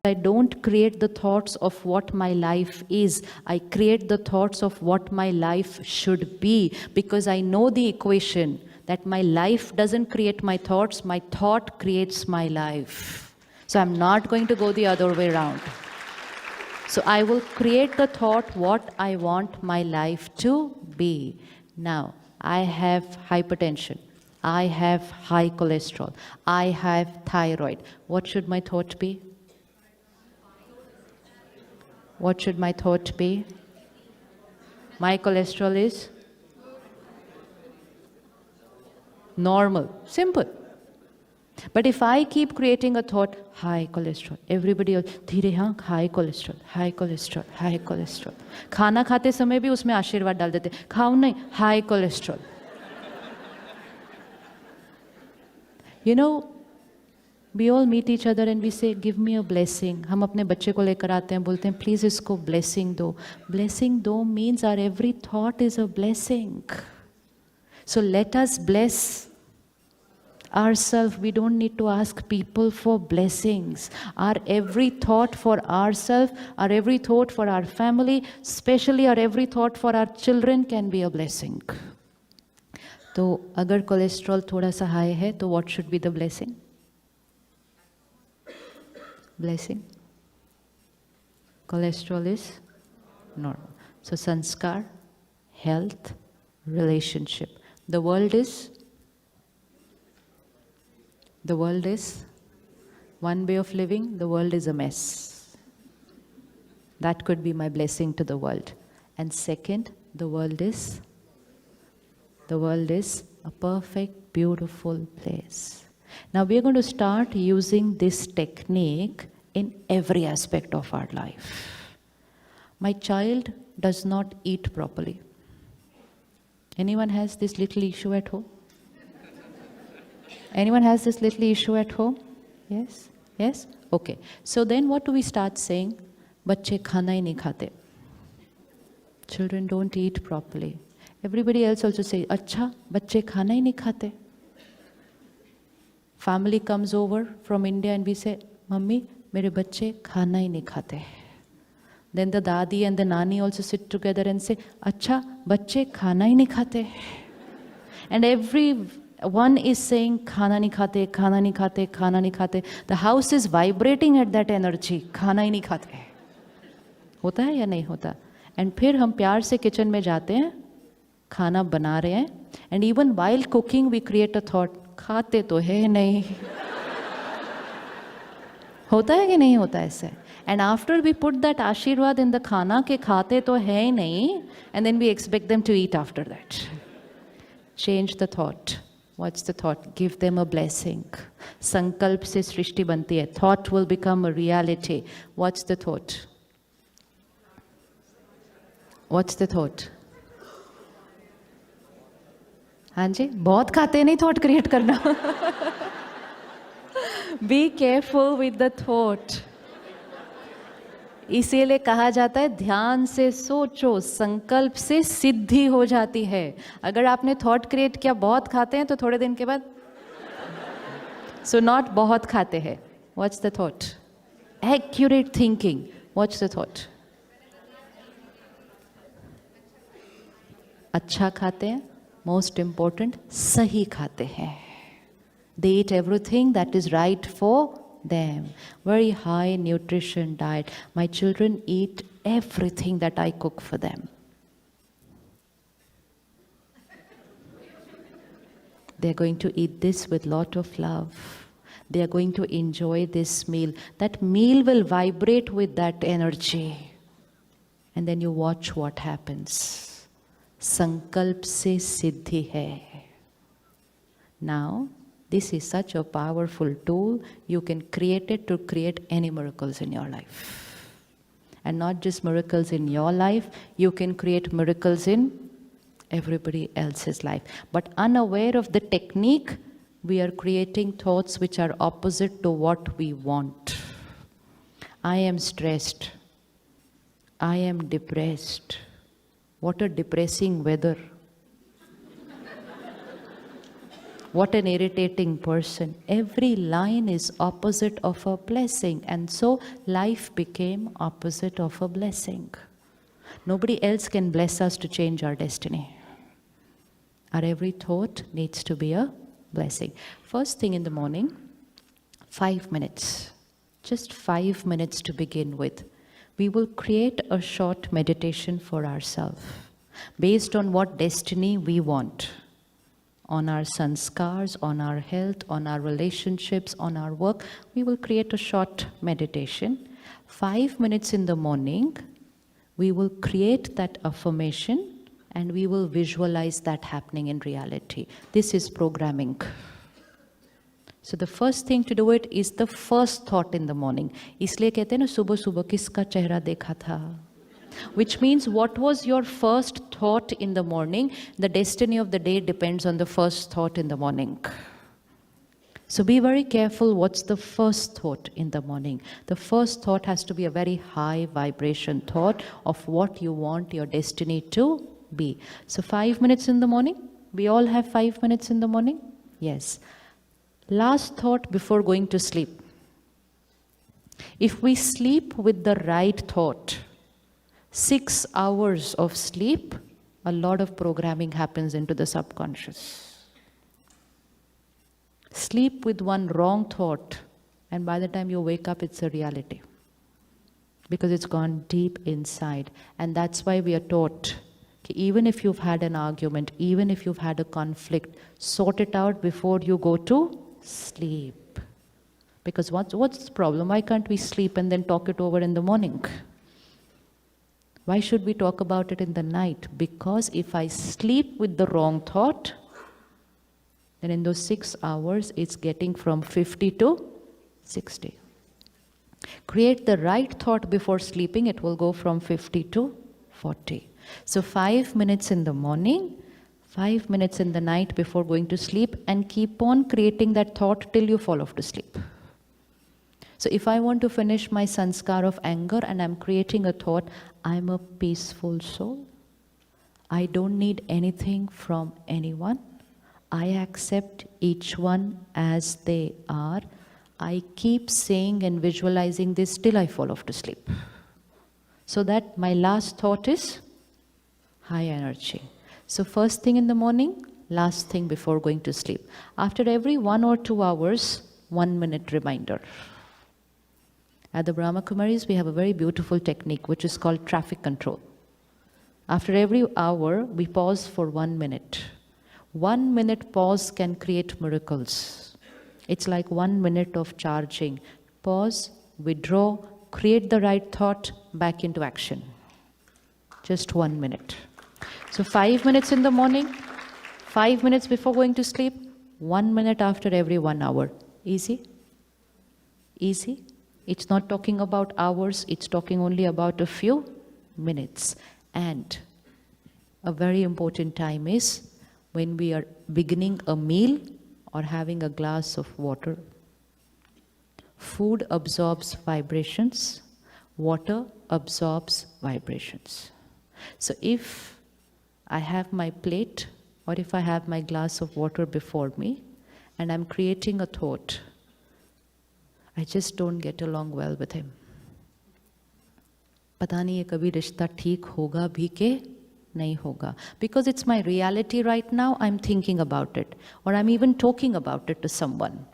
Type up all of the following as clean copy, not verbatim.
I don't create the thoughts of what my life is. I create the thoughts of what my life should be, because I know the equation that my life doesn't create my thoughts, my thought creates my life. So I'm not going to go the other way around. So I will create the thought what I want my life to be. Now, I have hypertension. I have high cholesterol. I have thyroid. What should my thought be? What should my thought be? My cholesterol is normal. Simple. But if I keep creating a thought, high cholesterol, everybody else, धीरे हाँ, high cholesterol, high cholesterol, high cholesterol. खाना खाते समय भी उसमें आशीर्वाद डाल देते, खाओ नहीं, high cholesterol. You know, we all meet each other and we say, give me a blessing. हम अपने बच्चे को लेकर आते हैं, बोलते हैं, please इसको blessing दो. Blessing दो means our every thought is a blessing. So let us bless ourselves. We don't need to ask people for blessings. Our every thought for ourselves, our every thought for our family, especially our every thought for our children can be a blessing. तो अगर cholesterol थोड़ा सा high है तो what should be the blessing? Blessing. Cholesterol is normal. So sanskar, health, relationship. The world is one way of living, the world is a mess. That could be my blessing to the world. And second, the world is a perfect, beautiful place. Now we are going to start using this technique in every aspect of our life. My child does not eat properly. Anyone has this little issue at home? Anyone has this little issue at home? Yes? Yes? Okay. So then what do we start saying? बच्चे खाना ही नहीं खाते. Children don't eat properly. Everybody else also say, अच्छा, बच्चे खाना ही नहीं खाते. Family comes over from India and we say, Mummy, मेरे बच्चे खाना ही नहीं खाते. Then the dadi and the nani also sit together and say, अच्छा, बच्चे खाना ही नहीं खाते. And everyone is saying, खाना नहीं खाते, खाना नहीं खाते, खाना नहीं खाते. The house is vibrating at that energy. खाना ही नहीं खाते. होता है या नहीं होता? And फिर हम प्यार से किचन में जाते हैं, खाना बना रहे हैं, and even while cooking we create a thought, खाते तो है नहीं. होता है कि नहीं होता ऐसे? And after we put that आशीर्वाद in the खाना के खाते तो है ही नहीं, and then we expect them to eat after that. Change the thought. What's the thought? Give them a blessing. संकल्प से सृष्टि बनती है. Thought will become a reality. What's the thought? What's the thought? हाँ जी, बहुत खाते नहीं थॉट क्रिएट करना. Be careful with the thought. इसीलिए कहा जाता है ध्यान से सोचो, संकल्प से सिद्धि हो जाती है. अगर आपने थॉट क्रिएट किया बहुत खाते हैं तो थोड़े दिन के बाद so not बहुत खाते हैं. What's the thought? Accurate thinking. What's the thought? अच्छा खाते हैं. Most important, सही खाते हैं. They eat everything that is right for them. Very high nutrition diet. My children eat everything that I cook for them. They're going to eat this with lot of love. They are going to enjoy this meal. That meal will vibrate with that energy. And then you watch what happens. संकल्प से सिद्धि है. Now, this is such a powerful tool. You can create it to create any miracles in your life. And not just miracles in your life, you can create miracles in everybody else's life. But unaware of the technique, we are creating thoughts which are opposite to what we want. I am stressed. I am depressed. What a depressing weather. What an irritating person. Every line is opposite of a blessing. And so life became opposite of a blessing. Nobody else can bless us to change our destiny. Our every thought needs to be a blessing. First thing in the morning, 5 minutes. Just 5 minutes to begin with. We will create a short meditation for ourselves based on what destiny we want. On our sanskars, on our health, on our relationships, on our work, we will create a short meditation. 5 minutes in the morning, we will create that affirmation and we will visualize that happening in reality. This is programming. So the first thing to do it is the first thought in the morning. इसलिए कहते हैं ना सुबह सुबह किसका चेहरा देखा था? Which means what was your first thought in the morning? The destiny of the day depends on the first thought in the morning. So be very careful what's the first thought in the morning. The first thought has to be a very high vibration thought of what you want your destiny to be. So 5 minutes in the morning. We all have 5 minutes in the morning? Yes. Last thought before going to sleep. If we sleep with the right thought, 6 hours of sleep, a lot of programming happens into the subconscious. Sleep with one wrong thought, and by the time you wake up, it's a reality. Because it's gone deep inside. And that's why we are taught, even if you've had an argument, even if you've had a conflict, sort it out before you go to sleep. Because what's the problem? Why can't we sleep and then talk it over in the morning? Why should we talk about it in the night? Because if I sleep with the wrong thought, then in those 6 hours, it's getting from 50 to 60. Create the right thought before sleeping, it will go from 50 to 40. So 5 minutes in the morning, 5 minutes in the night before going to sleep, and keep on creating that thought till you fall off to sleep. So if I want to finish my sanskar of anger and I'm creating a thought, I'm a peaceful soul. I don't need anything from anyone. I accept each one as they are. I keep saying and visualizing this till I fall off to sleep. So that my last thought is high energy. So first thing in the morning, last thing before going to sleep. After every 1 or 2 hours, 1 minute reminder. At the Brahma Kumaris, we have a very beautiful technique which is called traffic control. After every hour, we pause for 1 minute. 1 minute pause can create miracles. It's like 1 minute of charging. Pause, withdraw, create the right thought, back into action. Just 1 minute. So 5 minutes in the morning, 5 minutes before going to sleep, 1 minute after every 1 hour. Easy? Easy? It's not talking about hours, it's talking only about a few minutes. And a very important time is when we are beginning a meal or having a glass of water. Food absorbs vibrations, water absorbs vibrations. So if I have my plate or if I have my glass of water before me and I'm creating a thought, I just don't get along well with him. पता नहीं ये कभी रिश्ता ठीक होगा भी के नहीं होगा. Because it's my reality right now, I'm thinking about it. Or I'm even talking about it to someone.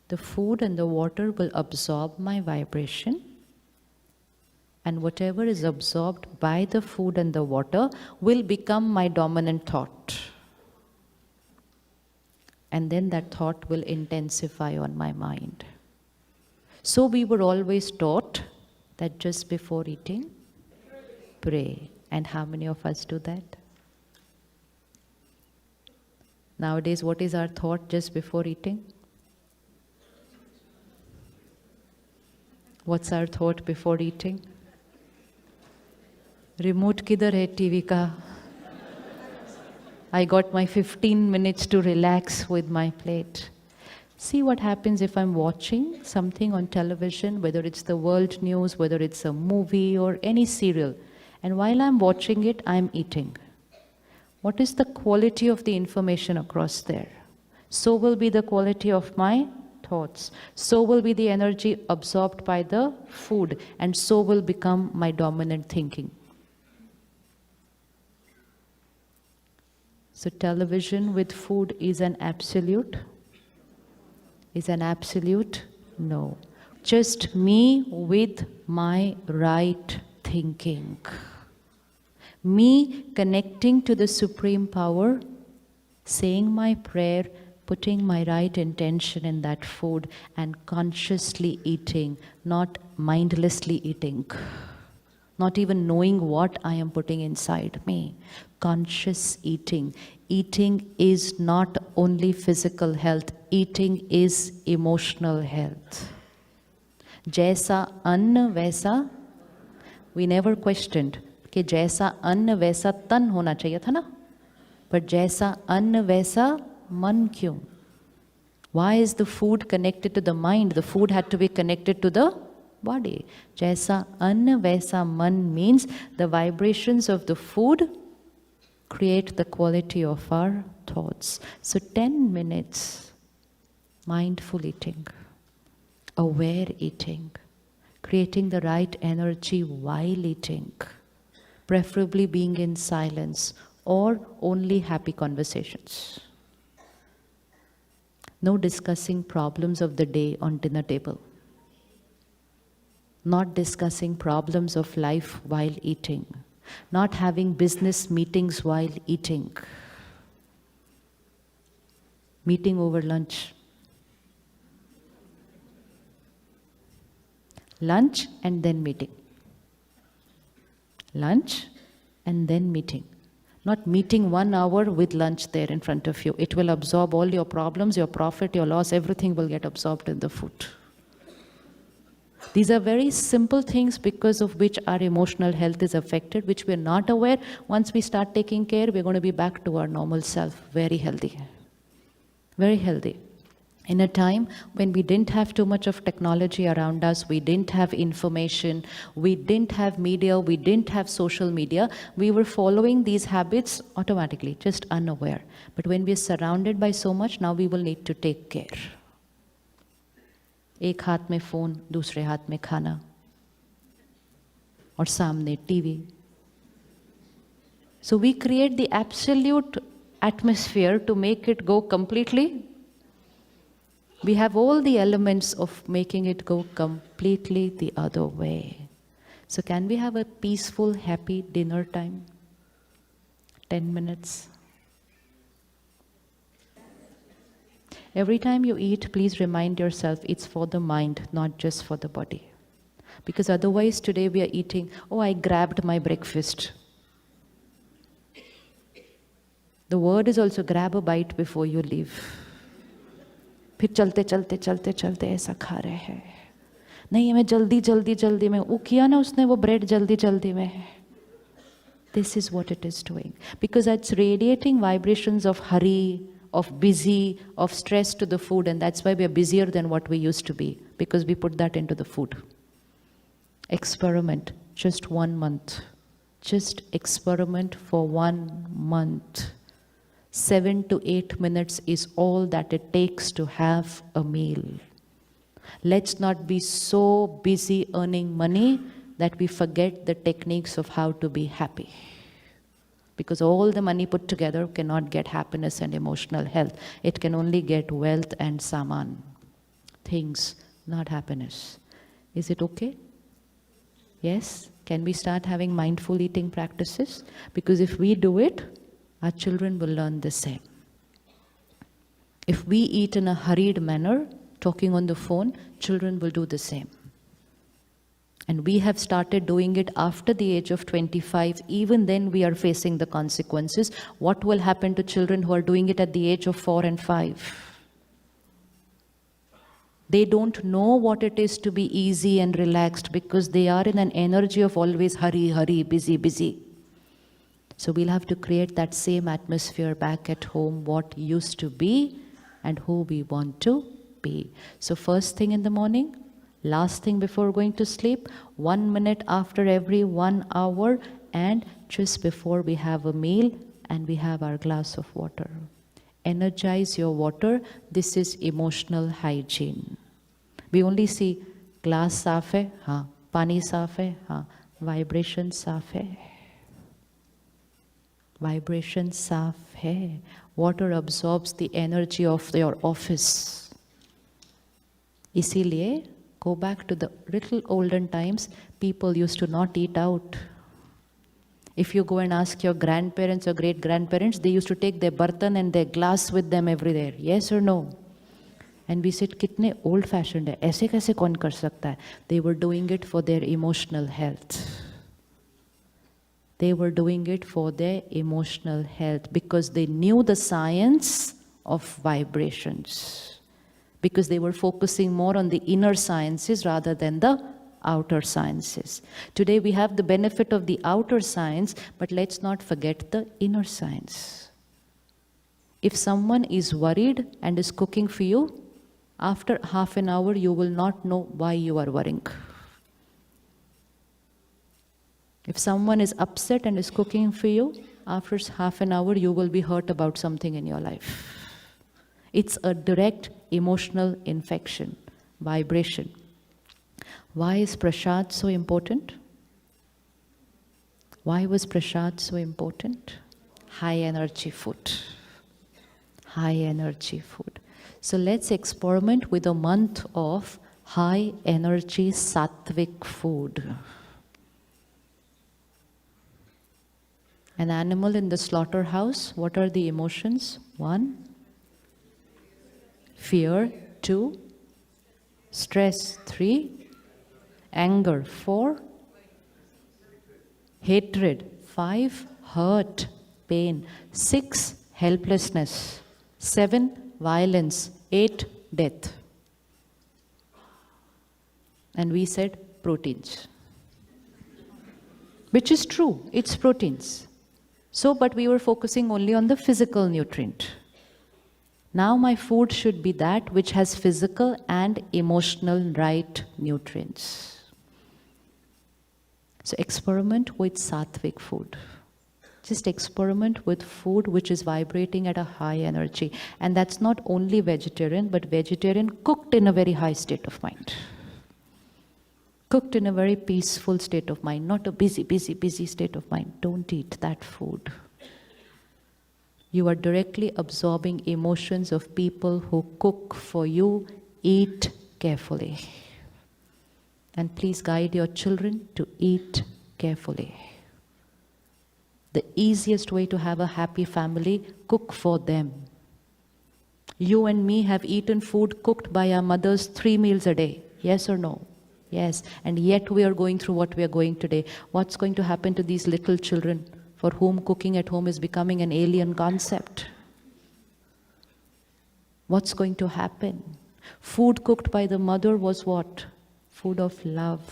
The food and the water will absorb my vibration. And whatever is absorbed by the food and the water will become my dominant thought. And then that thought will intensify on my mind. So we were always taught that just before eating, pray. And how many of us do that? Nowadays, what is our thought just before eating? What's our thought before eating? Remote kidhar hai TV ka? I got my 15 minutes to relax with my plate. See what happens if I'm watching something on television, whether it's the world news, whether it's a movie or any serial. And while I'm watching it, I'm eating. What is the quality of the information across there? So will be the quality of my thoughts. So will be the energy absorbed by the food, and so will become my dominant thinking. So television with food is an absolute? Is an absolute? No. Just me with my right thinking. Me connecting to the Supreme Power, saying my prayer, putting my right intention in that food, and consciously eating, not mindlessly eating. Not even knowing what I am putting inside me. Conscious eating. Eating is not only physical health, eating is emotional health. Jaisa anna vaisa, we never questioned कि जैसा अन्न वैसा तन होना चाहिए था ना, but जैसा अन्न वैसा मन क्यों? Why is the food connected to the mind? The food had to be connected to the body. Jaisa anna vaisa man means the vibrations of the food create the quality of our thoughts. So 10 minutes, mindful eating, aware eating, creating the right energy while eating, preferably being in silence or only happy conversations. No discussing problems of the day on dinner table. Not discussing problems of life while eating. Not having business meetings while eating. Meeting over lunch. Lunch and then meeting. Lunch and then meeting. Not meeting 1 hour with lunch there in front of you. It will absorb all your problems, your profit, your loss, everything will get absorbed in the food. These are very simple things because of which our emotional health is affected, which we're not aware. Once we start taking care, we're going to be back to our normal self, very healthy. Very healthy. In a time when we didn't have too much of technology around us, we didn't have information, we didn't have media, we didn't have social media, we were following these habits automatically, just unaware. But when we're surrounded by so much, now we will need to take care. एक हाथ में phone, दूसरे हाथ में खाना, और सामने TV. So we create the absolute atmosphere to make it go completely. We have all the elements of making it go completely the other way. So can we have a peaceful, happy dinner time? 10 minutes. Every time you eat, please remind yourself it's for the mind, not just for the body. Because otherwise today we are eating, oh, I grabbed my breakfast. The word is also grab a bite before you leave. फिर चलते चलते चलते चलते ऐसा खा रहे हैं. नहीं, मैं जल्दी जल्दी जल्दी में, वो किया ना उसने वो ब्रेड जल्दी जल्दी में. This is what it is doing. Because it's radiating vibrations of hurry, of busy, of stress to the food, and that's why we are busier than what we used to be, because we put that into the food. Experiment, just 1 month. Just experiment for 1 month. 7 to 8 minutes is all that it takes to have a meal. Let's not be so busy earning money that we forget the techniques of how to be happy. Because all the money put together cannot get happiness and emotional health. It can only get wealth and saman. Things, not happiness. Is it okay? Yes? Can we start having mindful eating practices? Because if we do it, our children will learn the same. If we eat in a hurried manner, talking on the phone, children will do the same. And we have started doing it after the age of 25. Even then we are facing the consequences. What will happen to children who are doing it at the age of 4 and 5? They don't know what it is to be easy and relaxed because they are in an energy of always hurry, hurry, busy, busy. So we'll have to create that same atmosphere back at home, what used to be and who we want to be. So first thing in the morning, last thing before going to sleep, 1 minute after every 1 hour, and just before we have a meal and we have our glass of water. Energize your water. This is emotional hygiene. We only see glass साफ है, हाँ, पानी साफ है, हाँ, vibration साफ है. Vibration साफ है. Water absorbs the energy of your office. इसीलिए, go back to the little olden times, people used to not eat out. If you go and ask your grandparents or great-grandparents, they used to take their bartan and their glass with them everywhere. Yes or no? And we said, कितने old-fashioned है, ऐसे कैसे कौन कर सकता है? They were doing it for their emotional health. They were doing it for their emotional health because they knew the science of vibrations. Because they were focusing more on the inner sciences rather than the outer sciences. Today we have the benefit of the outer science, but let's not forget the inner science. If someone is worried and is cooking for you, after half an hour you will not know why you are worrying. If someone is upset and is cooking for you, after half an hour you will be hurt about something in your life. It's a direct emotional infection, vibration. Why is prasad so important? Why was prasad so important? High energy food. High energy food. So let's experiment with a month of high energy sattvic food. An animal in the slaughterhouse, what are the emotions? 1, fear. 2, stress. 3, anger. 4, hatred. 5, hurt, pain. 6, helplessness. 7, violence. 8, death. And we said proteins. Which is true, it's proteins. So, but we were focusing only on the physical nutrient. Now my food should be that which has physical and emotional right nutrients. So experiment with sattvic food. Just experiment with food which is vibrating at a high energy. And that's not only vegetarian, but vegetarian cooked in a very high state of mind. Cooked in a very peaceful state of mind, not a busy state of mind. Don't eat that food. You are directly absorbing emotions of people who cook for you. Eat carefully. And please guide your children to eat carefully. The easiest way to have a happy family, cook for them. You and me have eaten food cooked by our mothers 3 meals a day. Yes or no? Yes. And yet we are going through what we are going today. What's going to happen to these little children for whom cooking at home is becoming an alien concept? What's going to happen? Food cooked by the mother was what? Food of love.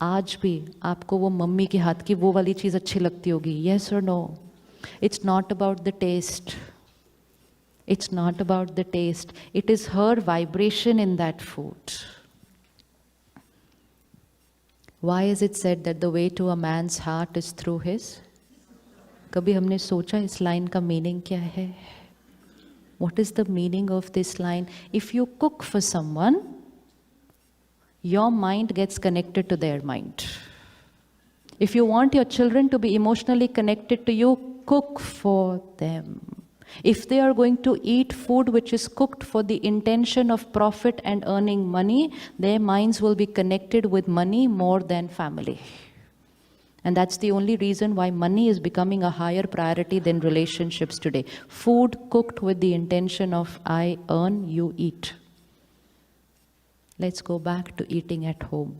आज भी आपको वो mummy के हाथ की वो वाली चीज़ अच्छी लगती होगी. Yes or no? It's not about the taste. It's not about the taste. It is her vibration in that food. Why is it said that the way to a man's heart is through his? कभी हमने सोचा इस line का meaning क्या है? What is the meaning of this line? If you cook for someone, your mind gets connected to their mind. If you want your children to be emotionally connected to you, cook for them. If they are going to eat food which is cooked for the intention of profit and earning money, their minds will be connected with money more than family. And that's the only reason why money is becoming a higher priority than relationships today. Food cooked with the intention of I earn, you eat. Let's go back to eating at home.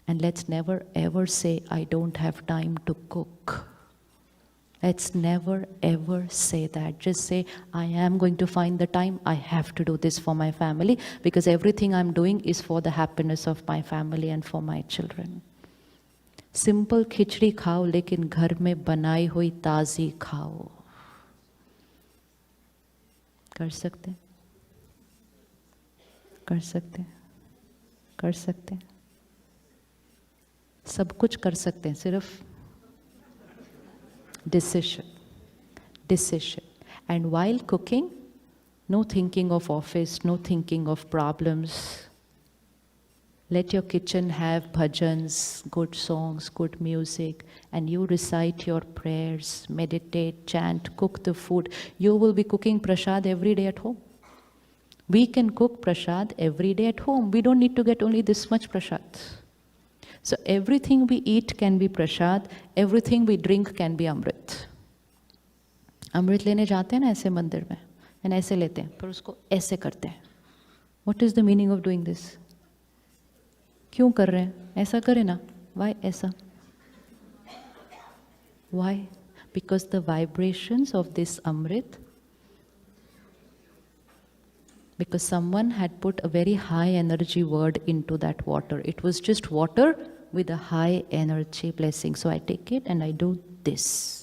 And let's never ever say, I don't have time to cook. Let's never ever say that. Just say, I am going to find the time. I have to do this for my family because everything I'm doing is for the happiness of my family and for my children. Simple खिचड़ी खाओ लेकिन घर में बनाई हुई ताज़ी खाओ. कर सकते? कर सकते? कर सकते? सब कुछ कर सकते हैं, सिर्फ decision. And while cooking, no thinking of office, no thinking of problems. Let your kitchen have bhajans, good songs, good music, and you recite your prayers, meditate, chant, cook the food. You will be cooking prasad every day at home. We can cook prasad every day at home. We don't need to get only this much prasad. So everything we eat can be prasad, everything we drink can be amrit. अमृत लेने जाते हैं ना ऐसे मंदिर में, and ऐसे लेते हैं, पर उसको ऐसे करते हैं. What is the meaning of doing this? क्यों कर रहे हैं? ऐसा करें ना. Why ऐसा? Why? Because the vibrations of this amrit, because someone had put a very high energy word into that water. It was just water with a high energy blessing. So I take it and I do this.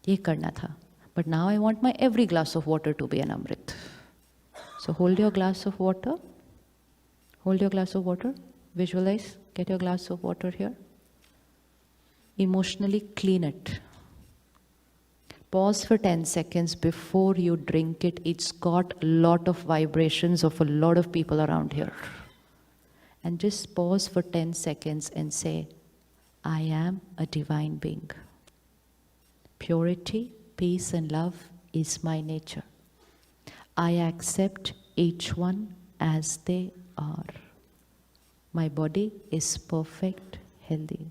ये करना था. But now I want my every glass of water to be an amrit. So hold your glass of water. Hold your glass of water. Visualize. Get your glass of water here. Emotionally clean it. Pause for 10 seconds before you drink it. It's got a lot of vibrations of a lot of people around here. And just pause for 10 seconds and say, I am a divine being. Purity, peace and love is my nature. I accept each one as they are. My body is perfect, healthy.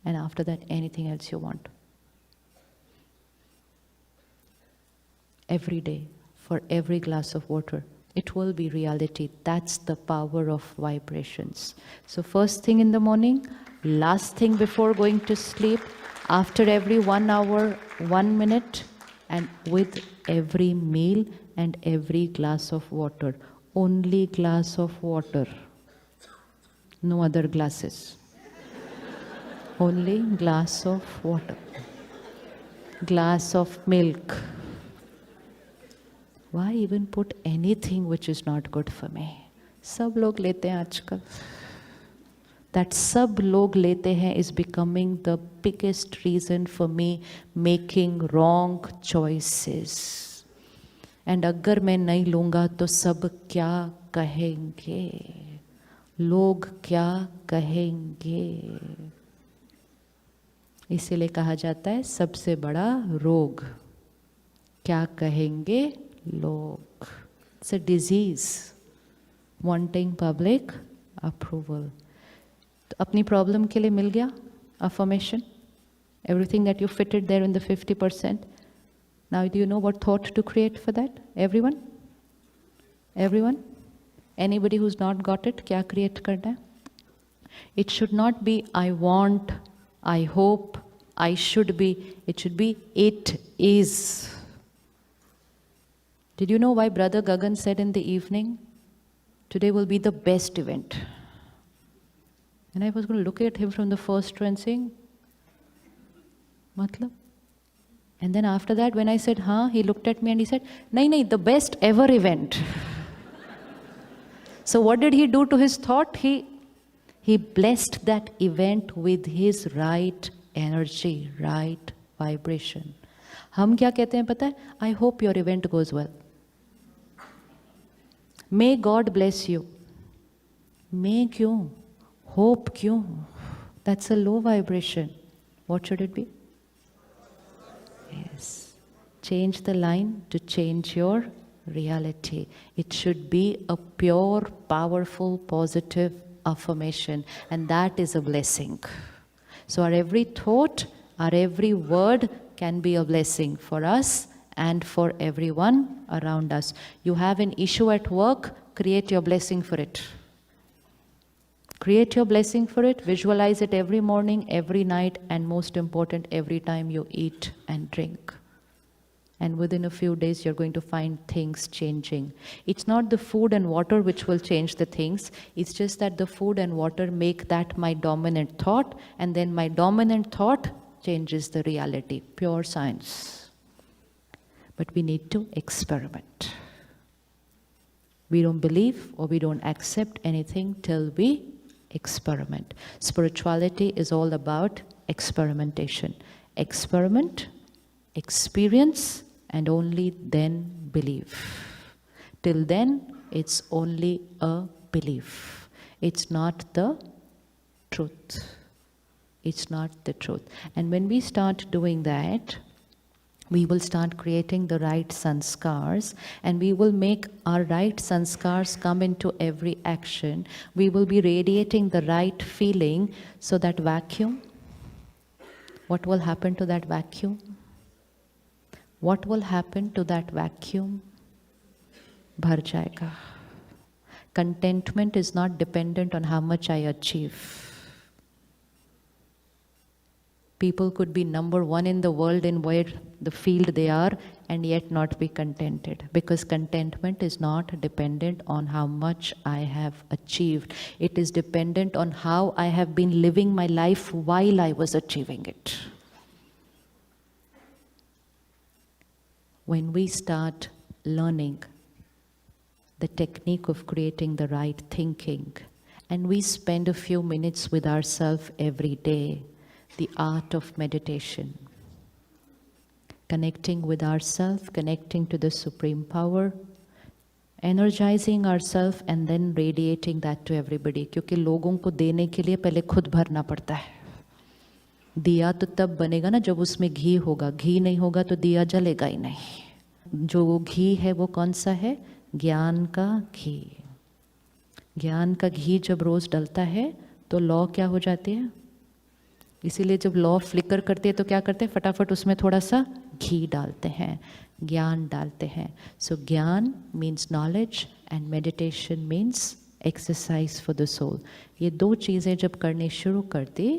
And after that, anything else you want. Every day, for every glass of water, it will be reality. That's the power of vibrations. So first thing in the morning, last thing before going to sleep, after every 1 hour, 1 minute, and with every meal and every glass of water. Only glass of water. No other glasses. Only glass of water. Glass of milk. Why even put anything which is not good for me? सब लोग लेते हैं आजकल. That सब लोग लेते हैं is becoming the biggest reason for me making wrong choices. And अगर मैं नहीं लूँगा तो सब क्या कहेंगे? लोग क्या कहेंगे? इसीलिए कहा जाता है सबसे बड़ा रोग क्या कहेंगे लोग. It's a disease. Wanting public approval. तो अपनी प्रॉब्लम के लिए मिल गया affirmation. Everything that you fitted there in the 50%. Now do you know what thought to create for that? Everyone? Everyone? Anybody who's not got it, क्या create करना है? It should not be I want, I hope, I should be. It should be it is. Did you know why Brother Gagan said in the evening, today will be the best event? And I was going to look at him from the first row and saying, Matlab? And then after that, when I said, हाँ, he looked at me and he said, nahi, the best ever event. So what did he do to his thought? He blessed that event with his right energy, right vibration. हम क्या कहते हैं पता है? I hope your event goes well. May God bless you. May क्यों? Hope क्यों? That's a low vibration. What should it be? Yes. Change the line to change your reality. It should be a pure, powerful, positive affirmation. And that is a blessing. So our every thought, our every word can be a blessing for us and for everyone around us. You have an issue at work, create your blessing for it. Create your blessing for it, visualize it every morning, every night, and most important, every time you eat and drink. And within a few days, you're going to find things changing. It's not the food and water which will change the things. It's just that the food and water make that my dominant thought, and then my dominant thought changes the reality. Pure science. But we need to experiment. We don't believe or we don't accept anything till we experiment. Spirituality is all about experimentation. Experiment, experience, and only then believe. Till then, it's only a belief. It's not the truth. It's not the truth. And when we start doing that, we will start creating the right sanskars, and we will make our right sanskars come into every action. We will be radiating the right feeling, so that vacuum, what will happen to that vacuum? What will happen to that vacuum? Bhar jayega. Contentment is not dependent on how much I achieve. People could be number one in the world in where the field they are and yet not be contented, because contentment is not dependent on how much I have achieved. It is dependent on how I have been living my life while I was achieving it. When we start learning the technique of creating the right thinking, and we spend a few minutes with ourselves every day, the art of meditation, connecting with ourselves, connecting to the Supreme Power, energizing ourselves and then radiating that to everybody. क्योंकि लोगों को देने के लिए पहले खुद भरना पड़ता है. दिया तो तब बनेगा ना जब उसमें घी होगा. घी नहीं होगा तो दिया जलेगा ही नहीं. जो घी है वो कौन सा है? ज्ञान का घी. ज्ञान का घी जब रोज डलता है तो लौ क्या हो जाती है? इसीलिए जब लौ फ्लिकर करती है तो क्या करते हैं? फटाफट उसमें थोड़ा सा घी डालते हैं, ज्ञान डालते हैं. So gyan means knowledge and meditation means exercise for the soul. ये दो चीज़ें जब करनी शुरू कर दी,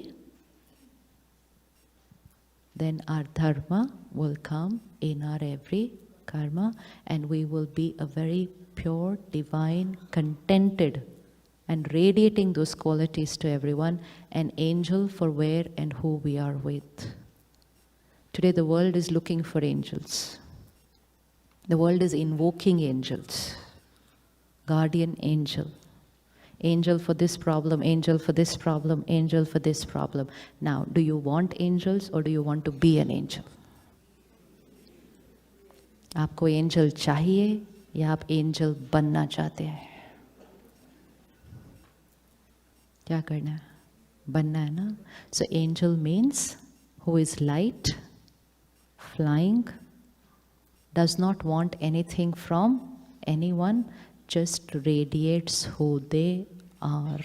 then our dharma will come in our every karma, and we will be a very pure, divine, contented, and radiating those qualities to everyone, an angel for where and who we are with. Today the world is looking for angels. The world is invoking angels. Guardian angel. Angel for this problem, angel for this problem, angel for this problem. Now, do you want angels or do you want to be an angel? आपको angel चाहिए या आप angel बनना चाहते हैं? क्या करना है? बनना है ना? So angel means who is light, flying, does not want anything from anyone, just radiates who they are.